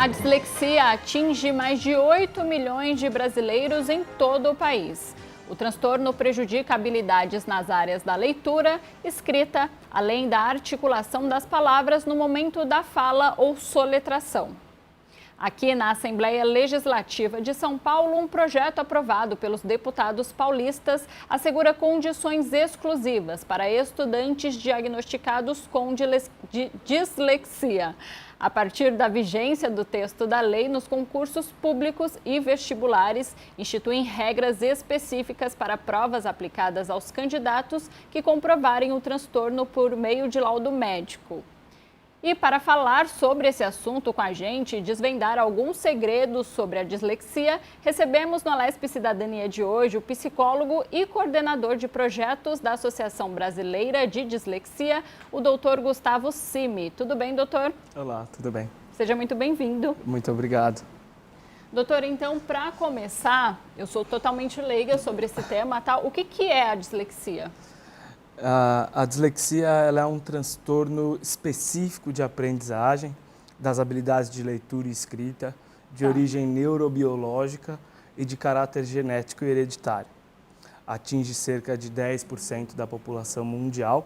A dislexia atinge mais de 8 milhões de brasileiros em todo o país. O transtorno prejudica habilidades nas áreas da leitura, escrita, além da articulação das palavras no momento da fala ou soletração. Aqui na Assembleia Legislativa de São Paulo, um projeto aprovado pelos deputados paulistas assegura condições exclusivas para estudantes diagnosticados com dislexia. A partir da vigência do texto da lei, nos concursos públicos e vestibulares, instituem regras específicas para provas aplicadas aos candidatos que comprovarem o transtorno por meio de laudo médico. E para falar sobre esse assunto com a gente e desvendar alguns segredos sobre a dislexia, recebemos no Alesp Cidadania de hoje o psicólogo e coordenador de projetos da Associação Brasileira de Dislexia, o doutor Gustavo Cimi. Tudo bem, doutor? Olá, tudo bem. Seja muito bem-vindo. Muito obrigado. Doutor, então, para começar, eu sou totalmente leiga sobre esse tema, tá? O que é a dislexia? A dislexia ela é um transtorno específico de aprendizagem das habilidades de leitura e escrita, de origem neurobiológica e de caráter genético e hereditário. Atinge cerca de 10% da população mundial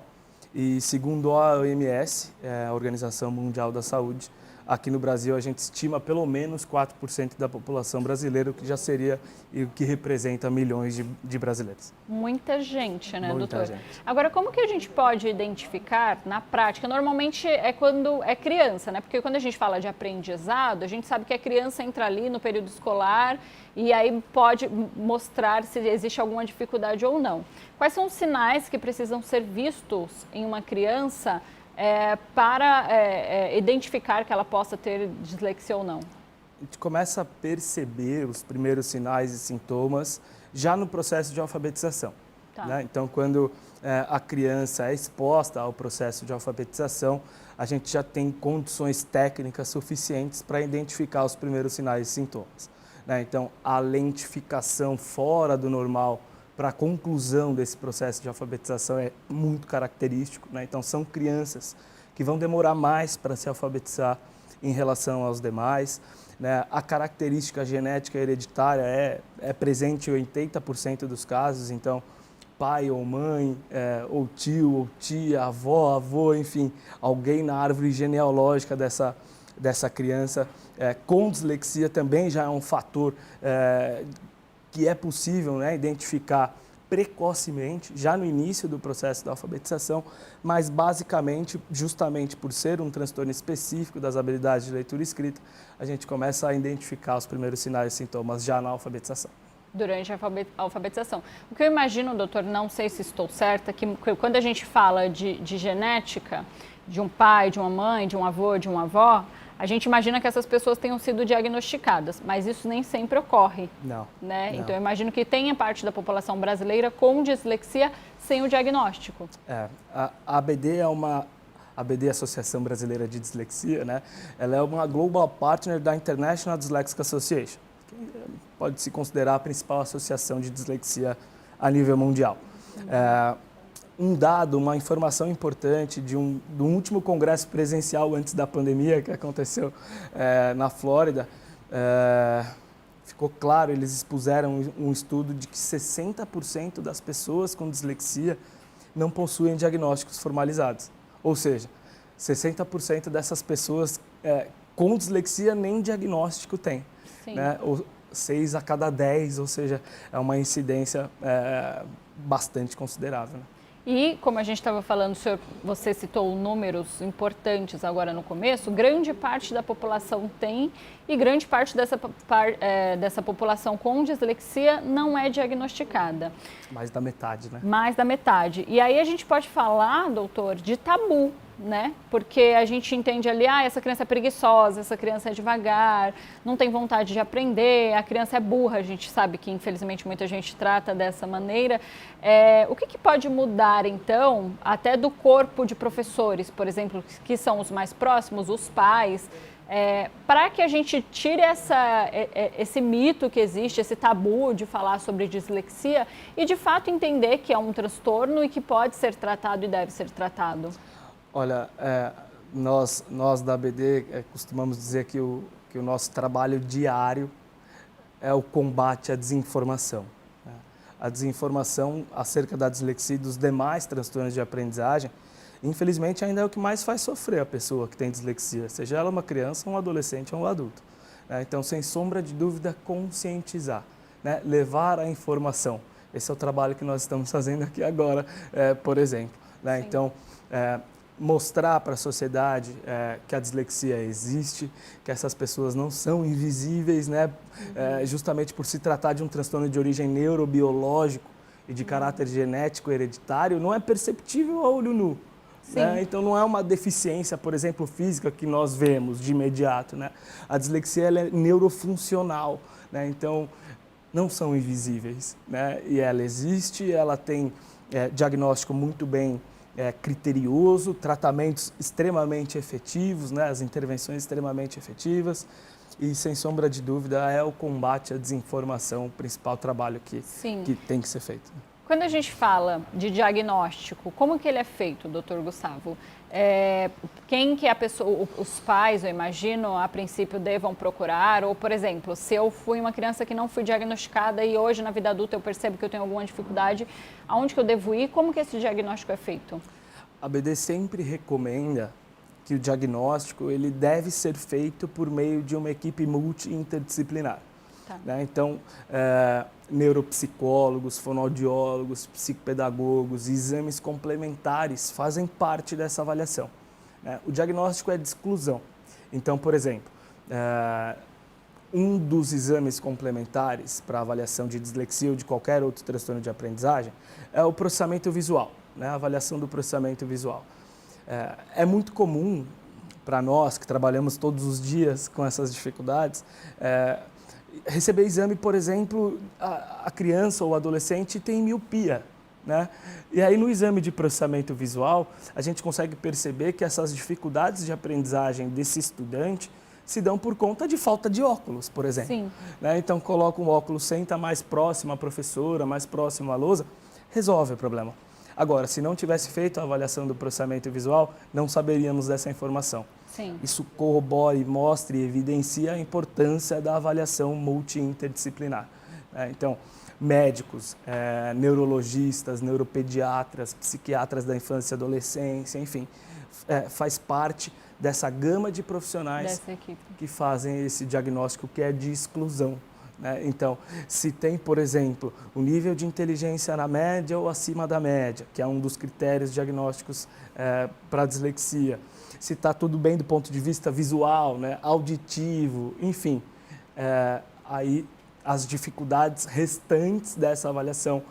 e, segundo a OMS, a Organização Mundial da Saúde, aqui no Brasil a gente estima pelo menos 4% da população brasileira, o que já seria e o que representa milhões de brasileiros. Muita gente, né, Muita doutor? gente. Agora, como que a gente pode identificar na prática? Normalmente é quando é criança, né? Porque quando a gente fala de aprendizado, a gente sabe que a criança entra ali no período escolar e aí pode mostrar se existe alguma dificuldade ou não. Quais são os sinais que precisam ser vistos em uma criança para identificar que ela possa ter dislexia ou não? A gente começa a perceber os primeiros sinais e sintomas já no processo de alfabetização. Tá. Né? Então, quando a criança é exposta ao processo de alfabetização, a gente já tem condições técnicas suficientes para identificar os primeiros sinais e sintomas. Né? Então, a lentificação fora do normal para a conclusão desse processo de alfabetização é muito característico. Né? Então, são crianças que vão demorar mais para se alfabetizar em relação aos demais. Né? A característica genética hereditária é presente em 80% dos casos. Então, pai ou mãe, ou tio ou tia, avó, avô, enfim, alguém na árvore genealógica dessa criança com dislexia também já é um fator que é possível, né, identificar precocemente, já no início do processo da alfabetização, mas basicamente, justamente por ser um transtorno específico das habilidades de leitura e escrita, a gente começa a identificar os primeiros sinais e sintomas já na alfabetização. Durante a alfabetização. O que eu imagino, doutor, não sei se estou certa, que quando a gente fala de genética, de um pai, de uma mãe, de um avô, de uma avó, a gente imagina que essas pessoas tenham sido diagnosticadas, mas isso nem sempre ocorre. Não. Né? Não. Então, eu imagino que tenha parte da população brasileira com dislexia sem o diagnóstico. A ABD a ABD, Associação Brasileira de Dislexia, né? Ela é uma global partner da International Dyslexic Association, que pode se considerar a principal associação de dislexia a nível mundial. Um dado, uma informação importante do último congresso presencial antes da pandemia que aconteceu na Flórida, ficou claro, eles expuseram um estudo de que 60% das pessoas com dislexia não possuem diagnósticos formalizados. Ou seja, 60% dessas pessoas com dislexia nem diagnóstico têm. Né? 6 a cada 10, ou seja, é uma incidência bastante considerável. Né? E, como a gente estava falando, você citou números importantes agora no começo, grande parte da população tem e grande parte dessa população com dislexia não é diagnosticada. Mais da metade, né? Mais da metade. E aí a gente pode falar, doutor, de tabu, né? Porque a gente entende ali, essa criança é preguiçosa, essa criança é devagar, não tem vontade de aprender, a criança é burra, a gente sabe que infelizmente muita gente trata dessa maneira. O que pode mudar então, até do corpo de professores, por exemplo, que são os mais próximos, os pais, para que a gente tire esse mito que existe, esse tabu de falar sobre dislexia e de fato entender que é um transtorno e que pode ser tratado e deve ser tratado? Olha, nós da ABD costumamos dizer que que o nosso trabalho diário é o combate à desinformação. A desinformação acerca da dislexia e dos demais transtornos de aprendizagem, infelizmente, ainda é o que mais faz sofrer a pessoa que tem dislexia, seja ela uma criança, um adolescente ou um adulto. Então, sem sombra de dúvida, conscientizar, levar a informação. Esse é o trabalho que nós estamos fazendo aqui agora, por exemplo. Então, mostrar para a sociedade que a dislexia existe, que essas pessoas não são invisíveis, justamente por se tratar de um transtorno de origem neurobiológico e de caráter genético hereditário, não é perceptível a olho nu. Então, não é uma deficiência, por exemplo, física que nós vemos de imediato. A dislexia ela é neurofuncional, então não são invisíveis. E ela existe, ela tem diagnóstico muito bem criterioso, tratamentos extremamente efetivos, as intervenções extremamente efetivas e, sem sombra de dúvida, é o combate à desinformação o principal trabalho que tem que ser feito. Quando a gente fala de diagnóstico, como que ele é feito, doutor Gustavo? Quem que a pessoa, os pais, eu imagino, a princípio devam procurar? Ou, por exemplo, se eu fui uma criança que não fui diagnosticada e hoje na vida adulta eu percebo que eu tenho alguma dificuldade, aonde que eu devo ir? Como que esse diagnóstico é feito? A BD sempre recomenda que o diagnóstico ele deve ser feito por meio de uma equipe multi-interdisciplinar. Então, neuropsicólogos, fonoaudiólogos, psicopedagogos, exames complementares fazem parte dessa avaliação. O diagnóstico é de exclusão. Então, por exemplo, um dos exames complementares para avaliação de dislexia ou de qualquer outro transtorno de aprendizagem é o processamento visual, a avaliação do processamento visual. É muito comum para nós que trabalhamos todos os dias com essas dificuldades, receber exame, por exemplo, a criança ou o adolescente tem miopia, E aí no exame de processamento visual, a gente consegue perceber que essas dificuldades de aprendizagem desse estudante se dão por conta de falta de óculos, por exemplo. Então coloca um óculos, senta mais próximo à professora, mais próximo à lousa, resolve o problema. Agora, se não tivesse feito a avaliação do processamento visual, não saberíamos dessa informação. Isso corrobora e mostra e evidencia a importância da avaliação multi-interdisciplinar. Então, médicos, neurologistas, neuropediatras, psiquiatras da infância e adolescência, enfim, faz parte dessa gama de profissionais que fazem esse diagnóstico que é de exclusão. Então, se tem, por exemplo, um nível de inteligência na média ou acima da média, que é um dos critérios diagnósticos para a dislexia, se está tudo bem do ponto de vista visual, auditivo, enfim, aí as dificuldades restantes dessa avaliação,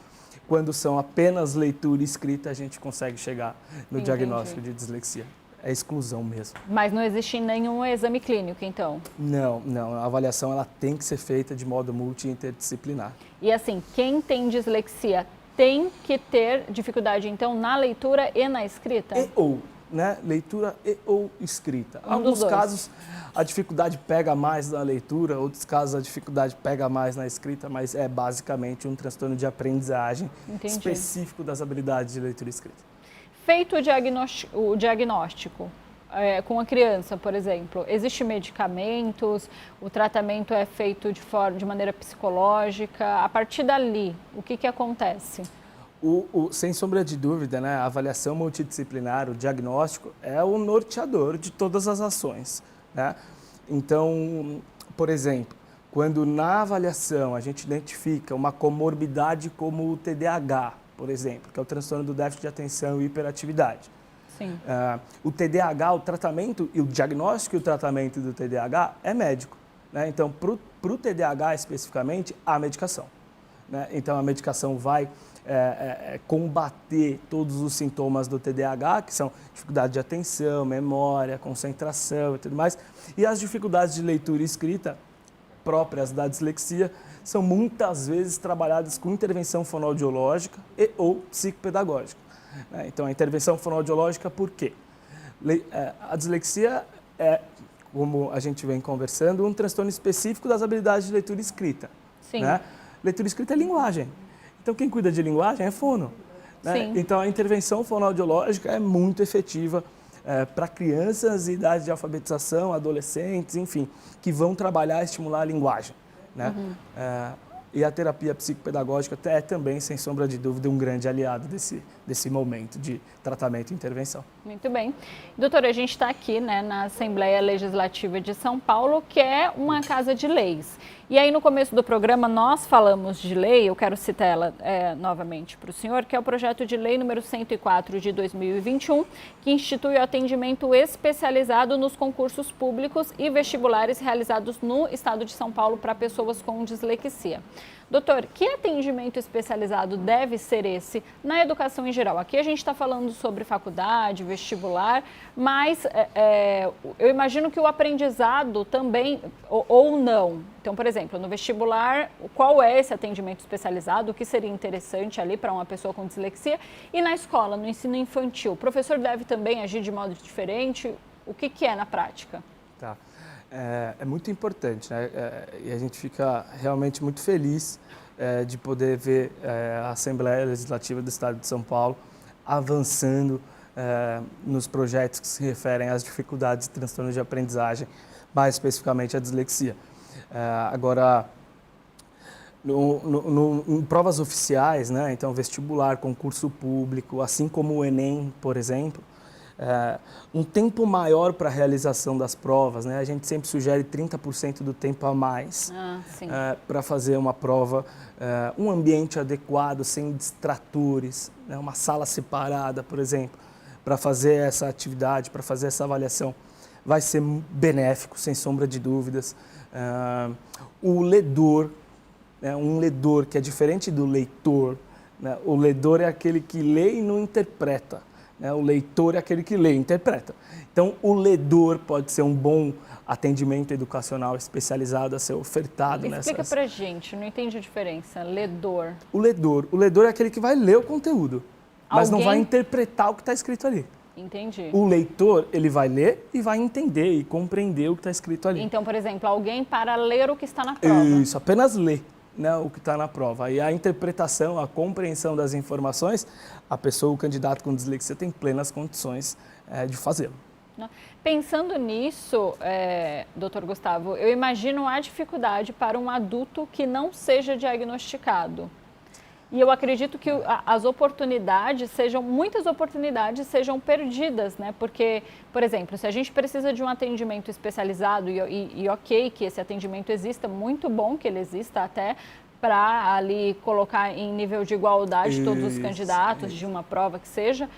quando são apenas leitura e escrita, a gente consegue chegar no diagnóstico de dislexia. É exclusão mesmo. Mas não existe nenhum exame clínico, então? Não. A avaliação ela tem que ser feita de modo multi-interdisciplinar. E assim, quem tem dislexia tem que ter dificuldade, então, na leitura e na escrita? Leitura e ou escrita. Em alguns casos, a dificuldade pega mais na leitura, outros casos a dificuldade pega mais na escrita, mas é basicamente um transtorno de aprendizagem específico das habilidades de leitura e escrita. Feito o diagnóstico com a criança, por exemplo, existem medicamentos, o tratamento é feito de maneira psicológica. A partir dali, o que acontece? Sem sombra de dúvida, a avaliação multidisciplinar, o diagnóstico, é o norteador de todas as ações. Então, por exemplo, quando na avaliação a gente identifica uma comorbidade como o TDAH, por exemplo, que é o transtorno do déficit de atenção e hiperatividade. O TDAH, o tratamento, e o diagnóstico e o tratamento do TDAH é médico. Então, para o TDAH especificamente, há medicação. Então, a medicação vai combater todos os sintomas do TDAH, que são dificuldade de atenção, memória, concentração e tudo mais. E as dificuldades de leitura e escrita próprias da dislexia são muitas vezes trabalhadas com intervenção fonoaudiológica e ou psicopedagógica. Então, a intervenção fonoaudiológica, por quê? A dislexia é, como a gente vem conversando, um transtorno específico das habilidades de leitura e escrita. Leitura e escrita é linguagem. Então, quem cuida de linguagem é fono. Então, a intervenção fonoaudiológica é muito efetiva para crianças em idade de alfabetização, adolescentes, enfim, que vão trabalhar e estimular a linguagem, né? E a terapia psicopedagógica é também, sem sombra de dúvida, um grande aliado desse momento de tratamento e intervenção. Muito bem. Doutora, a gente está aqui, né, na Assembleia Legislativa de São Paulo, que é uma casa de leis. E aí, no começo do programa, nós falamos de lei, eu quero citar ela novamente para o senhor, que é o projeto de lei número 104 de 2021, que institui o atendimento especializado nos concursos públicos e vestibulares realizados no estado de São Paulo para pessoas com dislexia. Doutor, que atendimento especializado deve ser esse na educação em geral? Aqui a gente está falando sobre faculdade, vestibular, mas eu imagino que o aprendizado também, ou não. Então, por exemplo, no vestibular, qual é esse atendimento especializado? O que seria interessante ali para uma pessoa com dislexia? E na escola, no ensino infantil, o professor deve também agir de modo diferente? O que é na prática? Tá. É muito importante, né? E a gente fica realmente muito feliz de poder ver a Assembleia Legislativa do Estado de São Paulo avançando nos projetos que se referem às dificuldades e transtornos de aprendizagem, mais especificamente a dislexia. Agora, em provas oficiais, né? Então vestibular, concurso público, assim como o Enem, por exemplo, um tempo maior para a realização das provas, né? A gente sempre sugere 30% do tempo a mais para fazer uma prova, um ambiente adequado, sem distratores, né? Uma sala separada, por exemplo, para fazer essa atividade, para fazer essa avaliação. Vai ser benéfico, sem sombra de dúvidas. O ledor, né? Um ledor que é diferente do leitor, né? O ledor é aquele que lê e não interpreta. O leitor é aquele que lê e interpreta. Então, o ledor pode ser um bom atendimento educacional especializado a ser ofertado. Explica pra gente, não entendi a diferença. Ledor. O ledor é aquele que vai ler o conteúdo, mas não vai interpretar o que está escrito ali. Entendi. O leitor, ele vai ler e vai entender e compreender o que está escrito ali. Então, por exemplo, alguém para ler o que está na prova. Isso, apenas ler, né, o que está na prova. E a interpretação, a compreensão das informações, a pessoa, o candidato com dislexia, tem plenas condições de fazê-lo. Pensando nisso, doutor Gustavo, eu imagino a dificuldade para um adulto que não seja diagnosticado. E eu acredito que as oportunidades muitas oportunidades sejam perdidas, né? Porque, por exemplo, se a gente precisa de um atendimento especializado e ok que esse atendimento exista, muito bom que ele exista até para ali colocar em nível de igualdade todos os candidatos de uma prova que seja.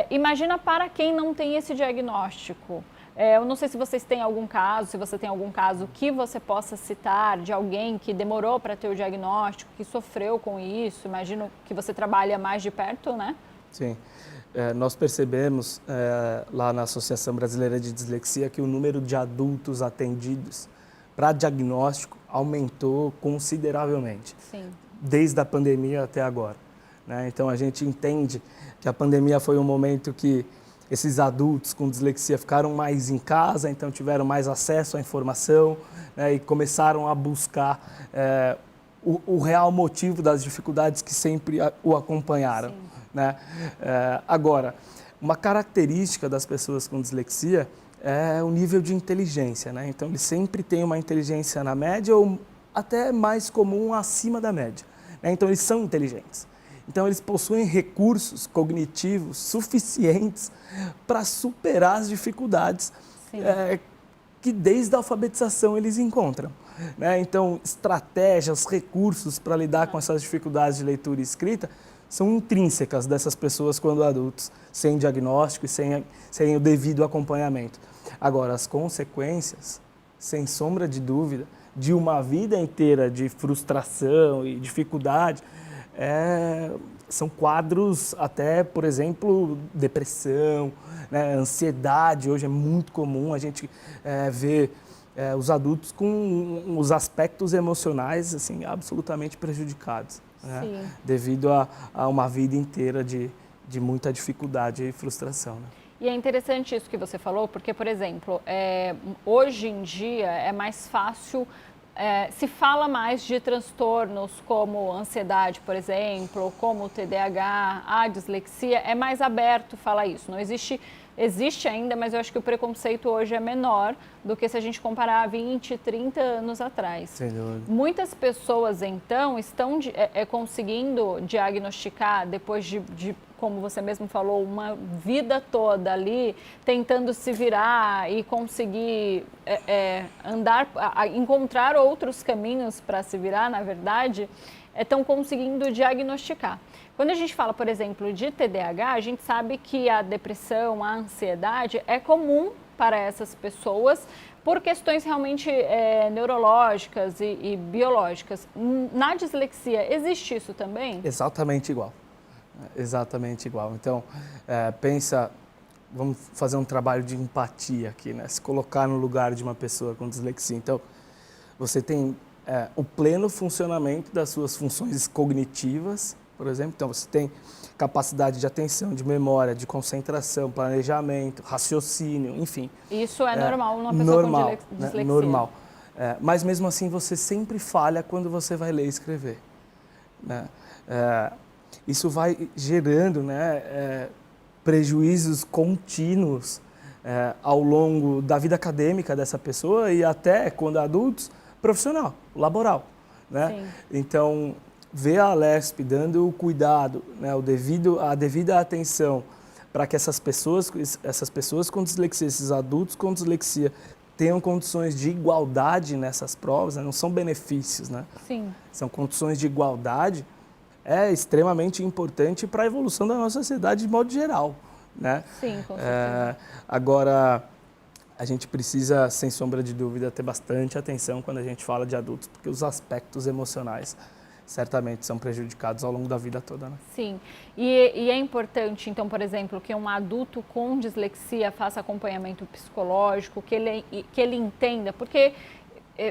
Imagina para quem não tem esse diagnóstico. Eu não sei se vocês têm algum caso, se você tem algum caso que você possa citar de alguém que demorou para ter o diagnóstico, que sofreu com isso. Imagino que você trabalha mais de perto, né? Sim. Nós percebemos lá na Associação Brasileira de Dislexia que o número de adultos atendidos para diagnóstico aumentou consideravelmente. Sim. Desde a pandemia até agora, né? Então a gente entende que a pandemia foi um momento que esses adultos com dislexia ficaram mais em casa, então tiveram mais acesso à informação, né, e começaram a buscar o real motivo das dificuldades que sempre o acompanharam, né? Agora, uma característica das pessoas com dislexia é o nível de inteligência, né? Então eles sempre têm uma inteligência na média ou até mais comum acima da média, né? Então eles são inteligentes. Então, eles possuem recursos cognitivos suficientes para superar as dificuldades que desde a alfabetização eles encontram, né? Então, estratégias, recursos para lidar com essas dificuldades de leitura e escrita são intrínsecas dessas pessoas quando adultos, sem diagnóstico e sem o devido acompanhamento. Agora, as consequências, sem sombra de dúvida, de uma vida inteira de frustração e dificuldade, são quadros até, por exemplo, depressão, né, ansiedade. Hoje é muito comum a gente ver os adultos com os aspectos emocionais assim, absolutamente prejudicados, né, devido a uma vida inteira de muita dificuldade e frustração, né? E é interessante isso que você falou, porque, por exemplo, hoje em dia é mais fácil... se fala mais de transtornos como ansiedade, por exemplo, como o TDAH, a dislexia, é mais aberto falar isso. Não existe existe ainda, mas eu acho que o preconceito hoje é menor do que se a gente comparar 20, 30 anos atrás. Sem dúvida. Muitas pessoas, então, estão conseguindo diagnosticar, depois de, como você mesmo falou, uma vida toda ali, tentando se virar e conseguir encontrar outros caminhos para se virar, na verdade, estão conseguindo diagnosticar. Quando a gente fala, por exemplo, de TDAH, a gente sabe que a depressão, a ansiedade é comum para essas pessoas por questões realmente neurológicas e biológicas. Na dislexia, existe isso também? Exatamente igual. Exatamente igual. Então, pensa, vamos fazer um trabalho de empatia aqui, né? Se colocar no lugar de uma pessoa com dislexia. Então, você tem o pleno funcionamento das suas funções cognitivas, por exemplo. Então, você tem capacidade de atenção, de memória, de concentração, planejamento, raciocínio, enfim. Isso é normal numa pessoa com dislexia? Normal. Mas mesmo assim, você sempre falha quando você vai ler e escrever, né? Isso vai gerando, né, prejuízos contínuos ao longo da vida acadêmica dessa pessoa e até, quando adultos, profissional, laboral, né? Então, ver a Alesp dando o cuidado, né, a devida atenção para que essas pessoas com dislexia, esses adultos com dislexia, tenham condições de igualdade nessas provas, né? Não são benefícios, né? Sim. São condições de igualdade, é extremamente importante para a evolução da nossa sociedade de modo geral, né? Sim, com certeza. Agora, a gente precisa, sem sombra de dúvida, ter bastante atenção quando a gente fala de adultos, porque os aspectos emocionais certamente são prejudicados ao longo da vida toda, né? Sim. E é importante, então, por exemplo, que um adulto com dislexia faça acompanhamento psicológico, que ele entenda, porque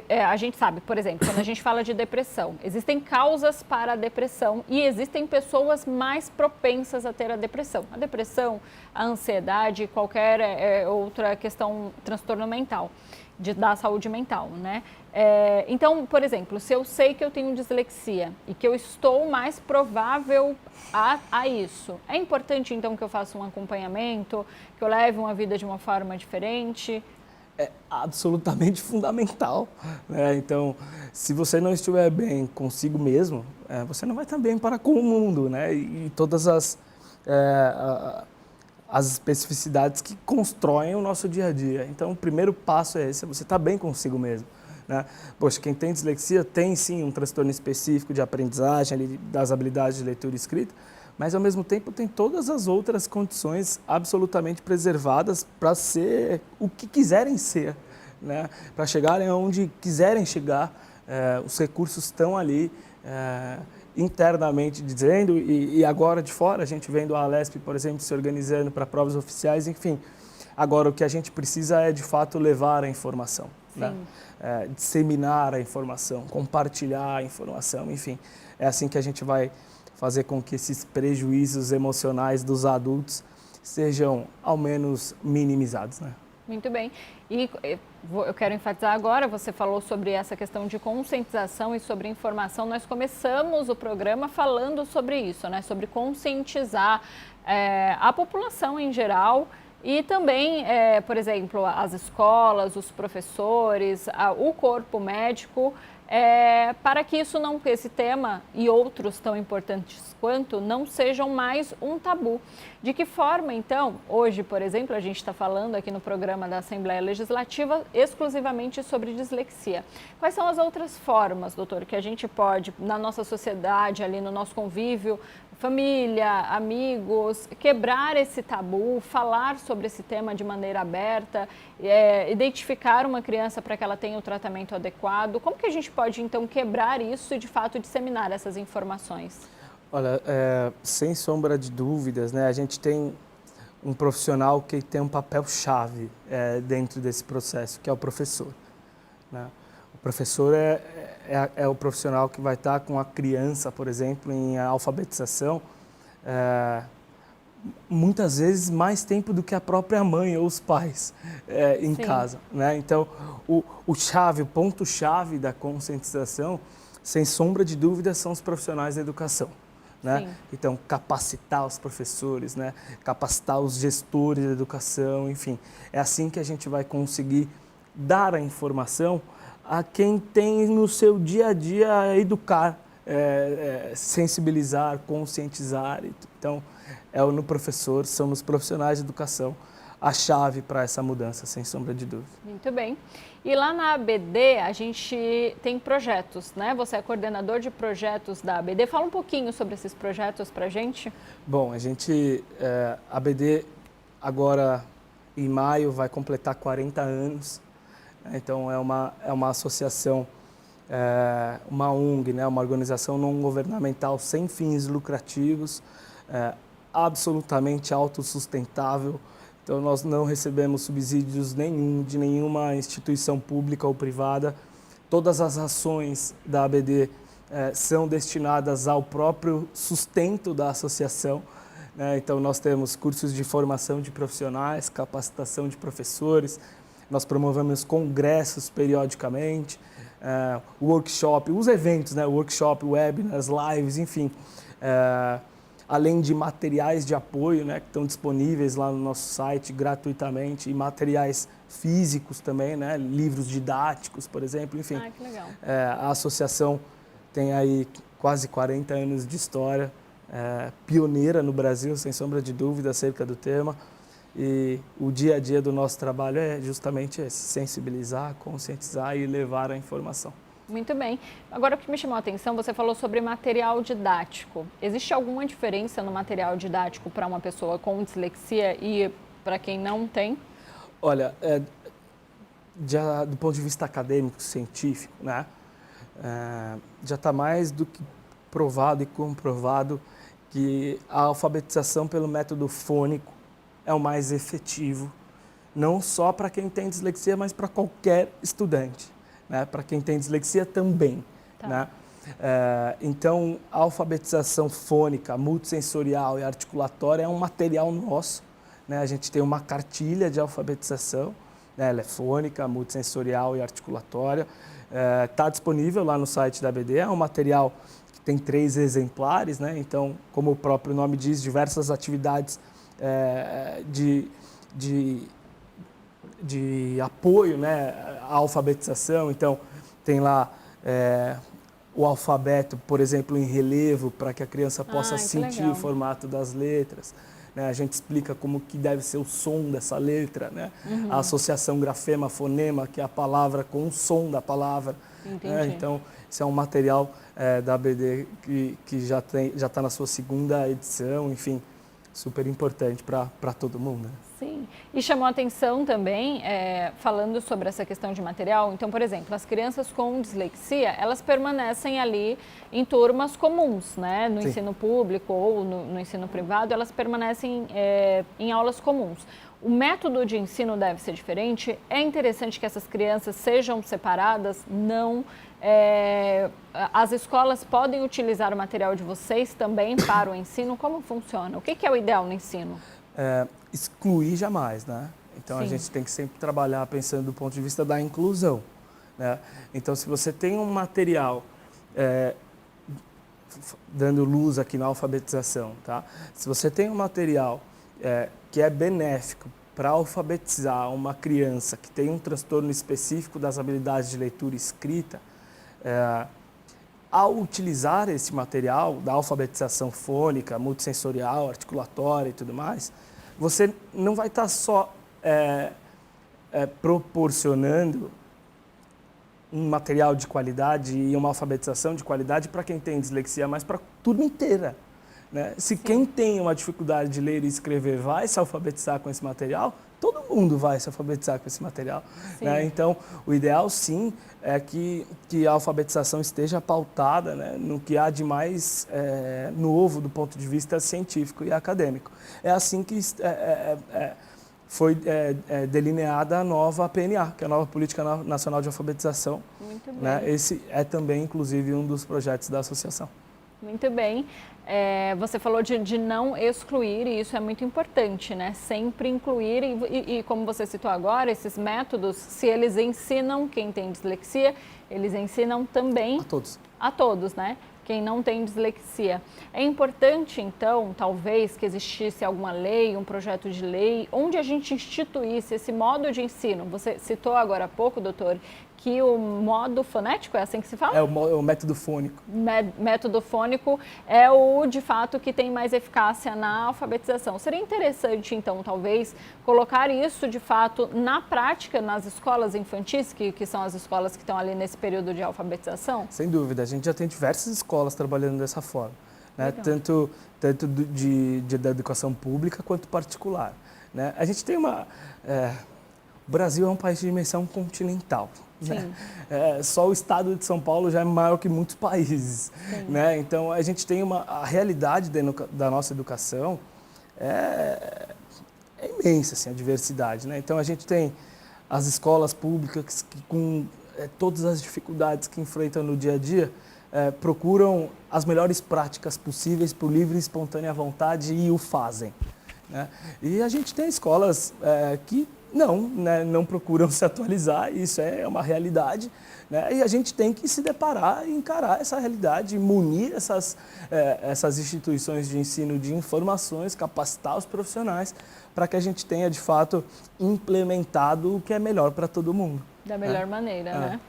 a gente sabe, por exemplo, quando a gente fala de depressão, existem causas para a depressão e existem pessoas mais propensas a ter a depressão. A depressão, a ansiedade, qualquer outra questão, transtorno mental, da saúde mental, né? Então, por exemplo, se eu sei que eu tenho dislexia e que eu estou mais provável a isso, é importante então que eu faça um acompanhamento, que eu leve uma vida de uma forma diferente? É absolutamente fundamental, né? Então, se você não estiver bem consigo mesmo, você não vai estar bem para com o mundo, né? E todas as especificidades que constroem o nosso dia a dia. Então, o primeiro passo é esse, você estar bem consigo mesmo, né? Poxa, quem tem dislexia tem sim um transtorno específico de aprendizagem, ali, das habilidades de leitura e escrita, mas ao mesmo tempo tem todas as outras condições absolutamente preservadas para ser o que quiserem ser, né? Para chegarem aonde quiserem chegar, os recursos estão ali internamente dizendo, e agora de fora, a gente vendo a Alesp, por exemplo, se organizando para provas oficiais, enfim. Agora, o que a gente precisa é, de fato, levar a informação, né? Disseminar a informação, compartilhar a informação, enfim. É assim que a gente vai fazer com que esses prejuízos emocionais dos adultos sejam, ao menos, minimizados, né? Muito bem. E eu quero enfatizar agora, você falou sobre essa questão de conscientização e sobre informação. Nós começamos o programa falando sobre isso, né? Sobre conscientizar a população em geral e também, por exemplo, as escolas, os professores, o corpo médico, para que esse tema e outros tão importantes quanto não sejam mais um tabu. De que forma, então, hoje, por exemplo, a gente está falando aqui no programa da Assembleia Legislativa exclusivamente sobre dislexia. Quais são as outras formas, doutor, que a gente pode, na nossa sociedade, ali no nosso convívio, família, amigos, quebrar esse tabu, falar sobre esse tema de maneira aberta, identificar uma criança para que ela tenha o tratamento adequado? Como que a gente pode, então, quebrar isso e, de fato, disseminar essas informações? Olha, sem sombra de dúvidas, né, a gente tem um profissional que tem um papel-chave dentro desse processo, que é o professor, né? O professor é o profissional que vai estar com a criança, por exemplo, em alfabetização, muitas vezes mais tempo do que a própria mãe ou os pais em casa, né? Então, o ponto-chave da conscientização, sem sombra de dúvida, são os profissionais da educação, né? Sim. Então, capacitar os professores, né? Capacitar os gestores da educação, enfim. É assim que a gente vai conseguir dar a informação a quem tem no seu dia a dia educar, sensibilizar, conscientizar. Então, no professor, são nos profissionais de educação a chave para essa mudança, sem sombra de dúvida. Muito bem. E lá na ABD a gente tem projetos, né? Você é coordenador de projetos da ABD. Fala um pouquinho sobre esses projetos para a gente. Bom, a ABD agora em maio vai completar 40 anos. Então é uma associação, uma ONG, né? Uma organização não governamental sem fins lucrativos, absolutamente autossustentável. Então, nós não recebemos subsídios nenhum de nenhuma instituição pública ou privada. Todas as ações da ABD são destinadas ao próprio sustento da associação, né? Então, nós temos cursos de formação de profissionais, capacitação de professores, nós promovemos congressos periodicamente, workshop, os eventos, né? Workshop, webinars, lives, enfim. Além de materiais de apoio, né, que estão disponíveis lá no nosso site gratuitamente, e materiais físicos também, né, livros didáticos, por exemplo, enfim. Ah, que legal. A associação tem aí quase 40 anos de história, pioneira no Brasil, sem sombra de dúvida, acerca do tema. E o dia a dia do nosso trabalho é justamente esse, sensibilizar, conscientizar e levar a informação. Muito bem. Agora, o que me chamou a atenção, você falou sobre material didático. Existe alguma diferença no material didático para uma pessoa com dislexia e para quem não tem? Olha, do ponto de vista acadêmico, científico, né, já está mais do que provado e comprovado que a alfabetização pelo método fônico é o mais efetivo, não só para quem tem dislexia, mas para qualquer estudante. Né, para quem tem dislexia também. Tá. Né? Então, a alfabetização fônica, multissensorial e articulatória é um material nosso. Né? A gente tem uma cartilha de alfabetização, né? Ela é fônica, multissensorial e articulatória. Está disponível lá no site da ABD, é um material que tem 3 exemplares, né? Então, como o próprio nome diz, diversas atividades de apoio, né, à alfabetização. Então, tem lá o alfabeto, por exemplo, em relevo, para que a criança possa sentir o formato das letras. Né? A gente explica como que deve ser o som dessa letra, né? Uhum. A associação grafema-fonema, que é a palavra com o som da palavra. Né? Então, esse é um material da ABD que já está na sua 2ª edição, enfim, super importante para todo mundo. Né? Sim, e chamou a atenção também, falando sobre essa questão de material, então, por exemplo, as crianças com dislexia, elas permanecem ali em turmas comuns, né? No Sim. ensino público ou no ensino privado, elas permanecem em aulas comuns. O método de ensino deve ser diferente, é interessante que essas crianças sejam separadas, não... as escolas podem utilizar o material de vocês também para o ensino? Como funciona? O que é o ideal no ensino? Excluir jamais, né? Então, Sim. A gente tem que sempre trabalhar pensando do ponto de vista da inclusão, né? Então, se você tem um material, dando luz aqui na alfabetização, tá? Se você tem um material que é benéfico para alfabetizar uma criança que tem um transtorno específico das habilidades de leitura e escrita, ao utilizar esse material da alfabetização fônica, multissensorial, articulatória e tudo mais, você não vai estar só proporcionando um material de qualidade e uma alfabetização de qualidade para quem tem dislexia, mas para a turma inteira. Né? Se Sim. quem tem uma dificuldade de ler e escrever vai se alfabetizar com esse material, todo mundo vai se alfabetizar com esse material. Né? Então, o ideal, sim, é que a alfabetização esteja pautada, né, no que há de mais novo do ponto de vista científico e acadêmico. É assim que foi delineada a nova PNA, que é a nova Política Nacional de Alfabetização. Muito bem. Né? Esse é também, inclusive, um dos projetos da associação. Muito bem. Você falou de não excluir, e isso é muito importante, né? Sempre incluir, e como você citou agora, esses métodos, se eles ensinam quem tem dislexia, eles ensinam também... A todos. A todos, né? quem não tem dislexia. É importante, então, talvez, que existisse alguma lei, um projeto de lei, onde a gente instituísse esse modo de ensino. Você citou agora há pouco, doutor, que o modo fonético, é assim que se fala? É o método fônico. Método fônico é o, de fato, que tem mais eficácia na alfabetização. Seria interessante, então, talvez, colocar isso, de fato, na prática nas escolas infantis, que são as escolas que estão ali nesse período de alfabetização? Sem dúvida, a gente já tem diversas escolas trabalhando dessa forma, né? Tanto da educação pública quanto particular, né? A gente tem o Brasil é um país de dimensão continental. Né? Só o estado de São Paulo já é maior que muitos países, né? Então a gente tem a realidade da nossa educação é imensa, assim, a diversidade, né? Então a gente tem as escolas públicas que com todas as dificuldades que enfrentam no dia a dia procuram as melhores práticas possíveis por livre e espontânea vontade e o fazem, né? E a gente tem escolas que não procuram se atualizar, isso é uma realidade, né? E a gente tem que se deparar e encarar essa realidade, munir essas instituições de ensino de informações, capacitar os profissionais para que a gente tenha, de fato, implementado o que é melhor para todo mundo. Da melhor maneira, né?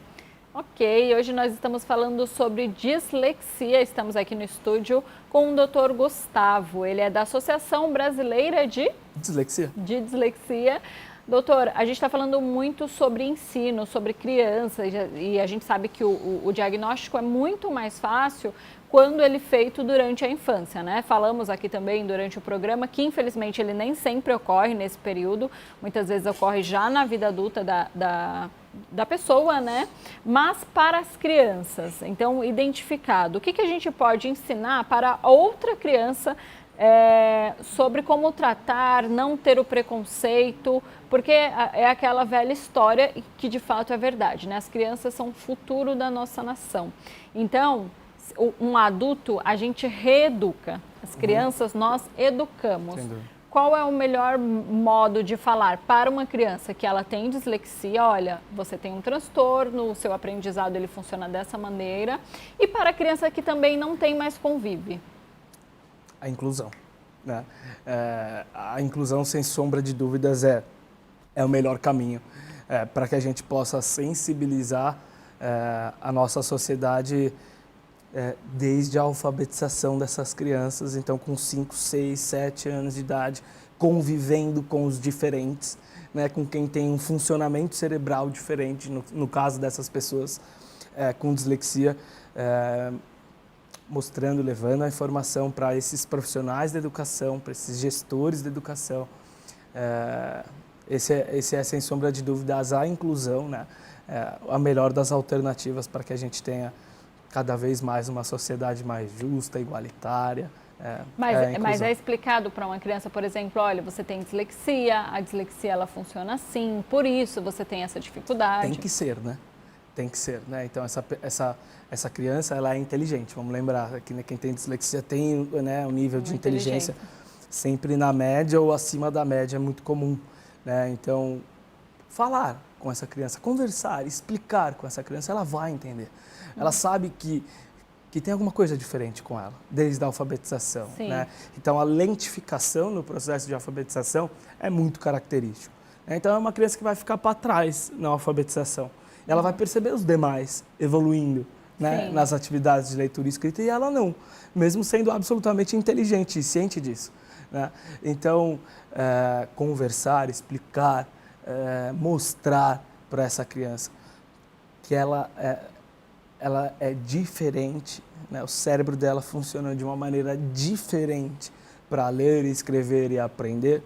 Ok, hoje nós estamos falando sobre dislexia, estamos aqui no estúdio com o Dr. Gustavo, ele é da Associação Brasileira de Dislexia. Doutor, a gente está falando muito sobre ensino, sobre crianças, e a gente sabe que o diagnóstico é muito mais fácil quando ele é feito durante a infância, né? Falamos aqui também durante o programa que, infelizmente, ele nem sempre ocorre nesse período, muitas vezes ocorre já na vida adulta da pessoa, né? Mas para as crianças, então, identificado, o que a gente pode ensinar para outra criança sobre como tratar, não ter o preconceito, porque é aquela velha história que de fato é verdade, né? As crianças são o futuro da nossa nação. Então, um adulto, a gente reeduca. As crianças, nós educamos. Qual é o melhor modo de falar para uma criança que ela tem dislexia? Olha, você tem um transtorno, o seu aprendizado ele funciona dessa maneira. E para a criança que também não tem mais convive? A inclusão, né? A inclusão, sem sombra de dúvidas, é o melhor caminho para que a gente possa sensibilizar a nossa sociedade desde a alfabetização dessas crianças, então com 5, 6, 7 anos de idade, convivendo com os diferentes, né? Com quem tem um funcionamento cerebral diferente, no caso dessas pessoas com dislexia, mostrando, levando a informação para esses profissionais da educação, para esses gestores da educação. Esse é, sem sombra de dúvidas, a inclusão, né? A melhor das alternativas para que a gente tenha cada vez mais uma sociedade mais justa, igualitária. Mas é explicado para uma criança, por exemplo, olha, você tem dislexia, a dislexia ela funciona assim, por isso você tem essa dificuldade. Tem que ser, né? Tem que ser, né? Então essa criança, ela é inteligente, vamos lembrar que quem tem dislexia tem, né, um nível de inteligência sempre na média ou acima da média, é muito comum, né? Então, falar com essa criança, conversar, explicar com essa criança, ela vai entender. Ela sabe que tem alguma coisa diferente com ela, desde a alfabetização, né? Então, a lentificação no processo de alfabetização é muito característico. Então, é uma criança que vai ficar para trás na alfabetização. Ela vai perceber os demais evoluindo, né, nas atividades de leitura e escrita, e ela não, mesmo sendo absolutamente inteligente e ciente disso, né? Então, conversar, explicar, mostrar para essa criança que ela é diferente, né? O cérebro dela funciona de uma maneira diferente para ler, escrever e aprender,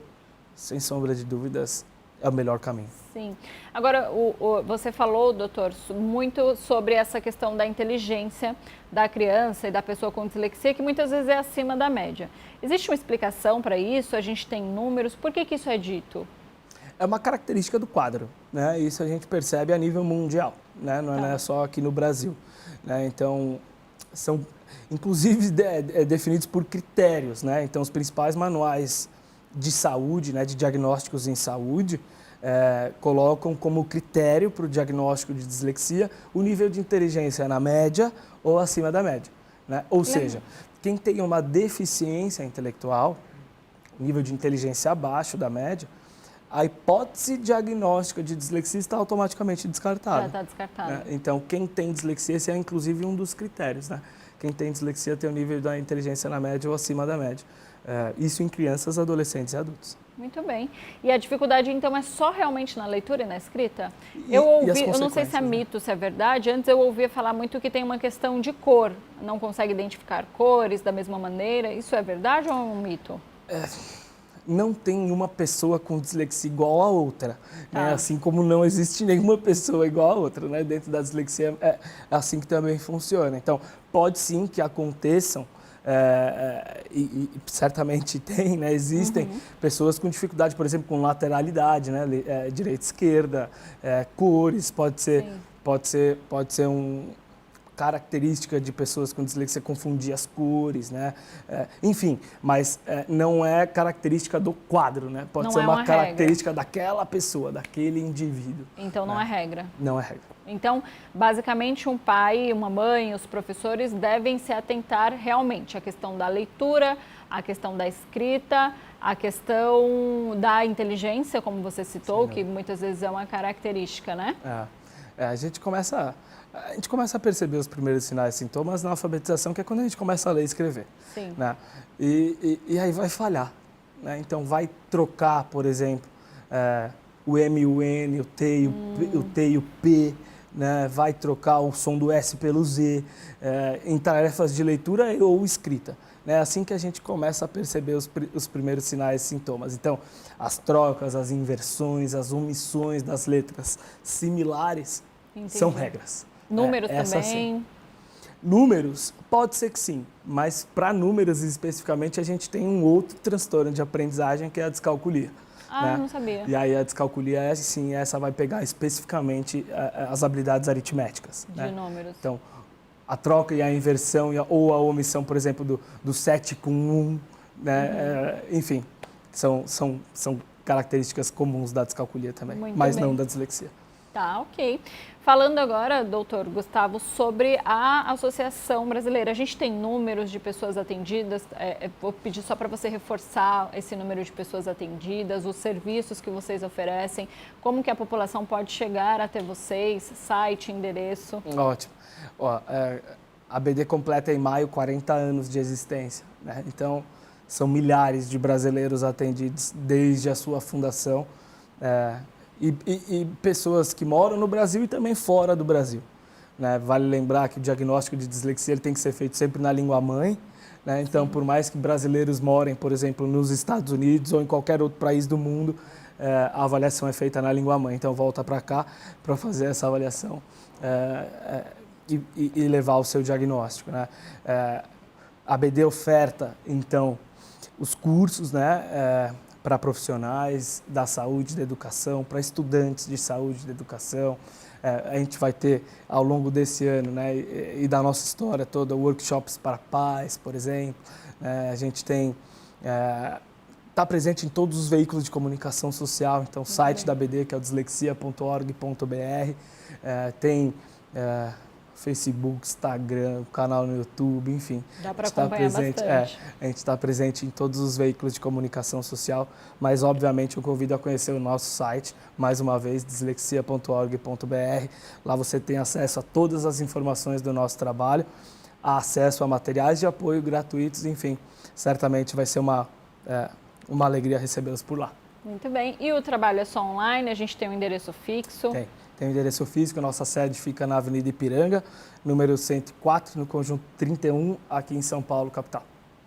sem sombra de dúvidas, é o melhor caminho. Sim. Agora, você falou, doutor, muito sobre essa questão da inteligência da criança e da pessoa com dislexia, que muitas vezes é acima da média. Existe uma explicação para isso? A gente tem números? Por que isso é dito? É uma característica do quadro, né? Isso a gente percebe a nível mundial, né? Não é só aqui no Brasil, né? Então, são inclusive definidos por critérios, né? Então, os principais manuais de saúde, né, de diagnósticos em saúde, colocam como critério para o diagnóstico de dislexia o nível de inteligência na média ou acima da média. né? Ou seja, quem tem uma deficiência intelectual, nível de inteligência abaixo da média, a hipótese diagnóstica de dislexia está automaticamente descartada. Já está descartada. Né? Então, quem tem dislexia, esse é inclusive um dos critérios, né? Quem tem dislexia tem o nível da inteligência na média ou acima da média. Isso em crianças, adolescentes e adultos. Muito bem. E a dificuldade, então, é só realmente na leitura e na escrita? Eu não sei se é mito, se é verdade, antes eu ouvia falar muito que tem uma questão de cor, não consegue identificar cores da mesma maneira. Isso é verdade ou é um mito? Não tem uma pessoa com dislexia igual a outra, né? Assim como não existe nenhuma pessoa igual a outra, né? Dentro da dislexia é assim que também funciona. Então, pode sim que aconteçam, e certamente tem, né? Existem pessoas com dificuldade, por exemplo, com lateralidade, né? Direita, esquerda, cores, pode ser um característica de pessoas com dislexia confundir as cores, né? Enfim, mas não é característica do quadro, né? Pode ser uma característica regra daquela pessoa, daquele indivíduo. Então não é regra. Não é regra. Então, basicamente, um pai, uma mãe, os professores devem se atentar realmente à questão da leitura, à questão da escrita, à questão da inteligência, como você citou, que muitas vezes é uma característica, né? A gente começa a perceber os primeiros sinais e sintomas na alfabetização, que é quando a gente começa a ler e escrever. Sim. Né? E aí vai falhar. Né? Então, vai trocar, por exemplo, o M e o N, o T e o P, né? Vai trocar o som do S pelo Z, em tarefas de leitura ou escrita. É assim que a gente começa a perceber os primeiros sinais e sintomas. Então, as trocas, as inversões, as omissões das letras similares são regras. Números também? Sim. Números, pode ser que sim, mas para números especificamente a gente tem um outro transtorno de aprendizagem que é a descalculia. Né? Não sabia. E aí a descalculia, essa vai pegar especificamente as habilidades aritméticas. De números. Então, a troca e a inversão ou a omissão, por exemplo, do 7 com 1, né? Enfim, são características comuns da descalculia também, mas não da dislexia. Tá, ok. Falando agora, doutor Gustavo, sobre a Associação Brasileira. A gente tem números de pessoas atendidas, vou pedir só para você reforçar esse número de pessoas atendidas, os serviços que vocês oferecem, como que a população pode chegar até vocês, site, endereço. Ótimo. A BD completa em maio 40 anos de existência, né? Então, são milhares de brasileiros atendidos desde a sua fundação. E pessoas que moram no Brasil e também fora do Brasil. Né? Vale lembrar que o diagnóstico de dislexia ele tem que ser feito sempre na língua mãe. Né? Então, por mais que brasileiros morem, por exemplo, nos Estados Unidos ou em qualquer outro país do mundo, a avaliação é feita na língua mãe. Então, volta para cá para fazer essa avaliação e levar o seu diagnóstico. Né? A BD oferta, então, os cursos, né? Para profissionais da saúde e da educação, para estudantes de saúde e da educação. A gente vai ter, ao longo desse ano, né, e da nossa história toda, workshops para pais, por exemplo. A gente tem... Está presente em todos os veículos de comunicação social, então o site da BD, que é o dislexia.org.br, tem... Facebook, Instagram, canal no YouTube, enfim. Dá para acompanhar bastante. A gente está presente em todos os veículos de comunicação social, mas obviamente eu convido a conhecer o nosso site, mais uma vez, dislexia.org.br. Lá você tem acesso a todas as informações do nosso trabalho, acesso a materiais de apoio gratuitos, enfim, certamente vai ser uma alegria recebê-los por lá. Muito bem. E o trabalho é só online? A gente tem um endereço fixo? Tem um endereço físico, nossa sede fica na Avenida Ipiranga, número 104, no Conjunto 31, aqui em São Paulo, capital.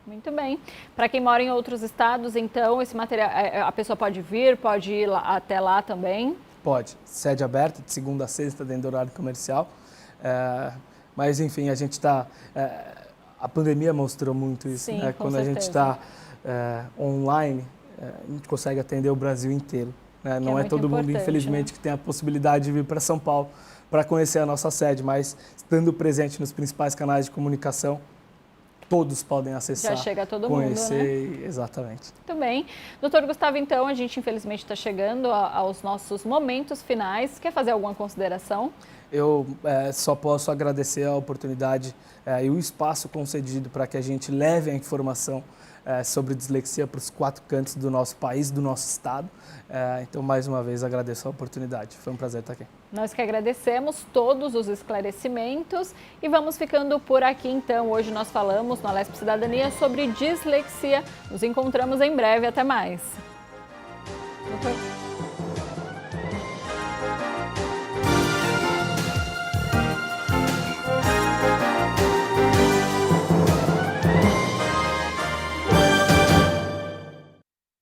Muito bem. Para quem mora em outros estados, então, esse material, a pessoa pode vir, pode ir até lá também? Pode. Sede aberta, de segunda a sexta, dentro do horário comercial. Mas, enfim, a gente está... a pandemia mostrou muito isso. Sim, né? Quando certeza. A gente está online, a gente consegue atender o Brasil inteiro. Não é todo mundo, infelizmente, que tem a possibilidade de vir para São Paulo para conhecer a nossa sede, mas estando presente nos principais canais de comunicação, todos podem acessar. Já chega todo conhecer, mundo, né? Exatamente. Muito bem. Doutor Gustavo, então, a gente infelizmente está chegando aos nossos momentos finais. Quer fazer alguma consideração? Eu só posso agradecer a oportunidade e o espaço concedido para que a gente leve a informação sobre dislexia para os 4 cantos do nosso país, do nosso estado. Então, mais uma vez, agradeço a oportunidade. Foi um prazer estar aqui. Nós que agradecemos todos os esclarecimentos e vamos ficando por aqui, então. Hoje nós falamos no Alesp Cidadania sobre dislexia. Nos encontramos em breve. Até mais.